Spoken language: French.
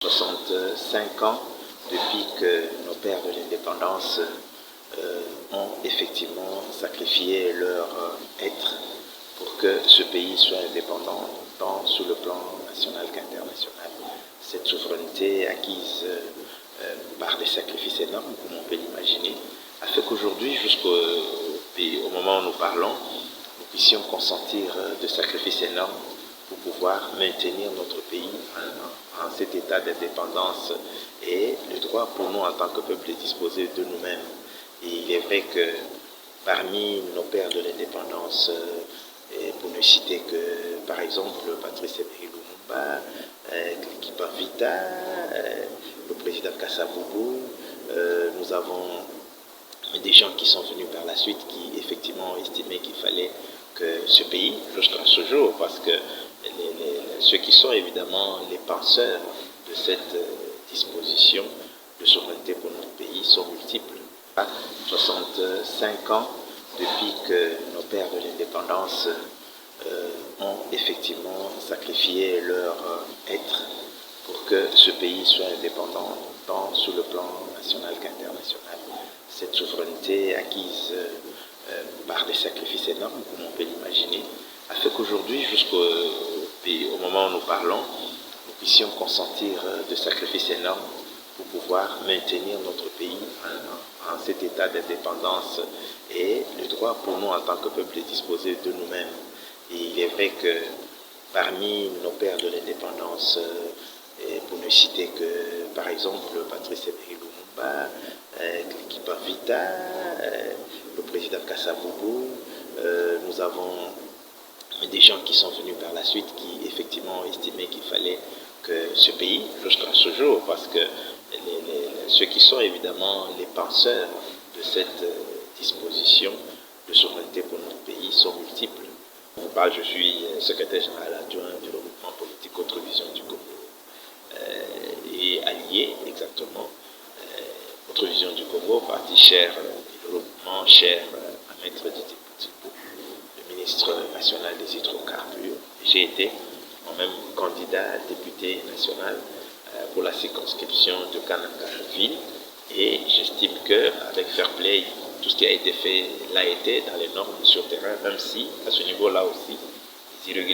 65 ans depuis que nos pères de l'indépendance ont effectivement sacrifié leur être pour que ce pays soit indépendant tant sur le plan national qu'international. Cette souveraineté acquise par des sacrifices énormes, comme on peut l'imaginer, a fait qu'aujourd'hui, jusqu'au moment où nous parlons, nous puissions consentir de sacrifices énormes pour pouvoir maintenir notre pays en cet état d'indépendance et le droit pour nous en tant que peuple de disposer de nous-mêmes. Et il est vrai que parmi nos pères de l'indépendance, pour ne citer que par exemple Patrice Emery Lumumba, Klikipa Vita, le président Kasavubu, nous avons des gens qui sont venus par la suite qui effectivement ont estimé qu'il fallait que ce pays, jusqu'à ce jour, parce que ceux qui sont évidemment les penseurs de cette disposition de souveraineté pour notre pays sont multiples. 65 ans depuis que nos pères de l'indépendance ont effectivement sacrifié leur être pour que ce pays soit indépendant tant sur le plan national qu'international. Cette souveraineté acquise par des sacrifices énormes, comme on peut l'imaginer, a fait qu'aujourd'hui, jusqu'au moment où nous parlons, nous puissions consentir de sacrifices énormes pour pouvoir maintenir notre pays en cet état d'indépendance et le droit pour nous en tant que peuple de disposer de nous-mêmes. Et il est vrai que parmi nos pères de l'indépendance, pour ne citer que par exemple Patrice Emery Lumumba, Klikipa Vita, le président Kasavubu, nous avons des gens qui sont venus par la suite qui effectivement ont estimé qu'il fallait que ce pays, jusqu'à ce jour, parce que ceux qui sont évidemment les penseurs de cette disposition de souveraineté pour notre pays sont multiples. Je suis secrétaire général adjoint du regroupement politique Autre Vision du Congo et allié exactement Autre Vision du Congo, parti cher, le regroupement cher à Maître Didier Poutilbo, le ministre national des hydrocarbures. J'ai été moi-même candidat député national pour la circonscription de Kananga-Ville et j'estime qu'avec fair play, tout ce qui a été fait l'a été dans les normes sur terrain, même si à ce niveau-là aussi,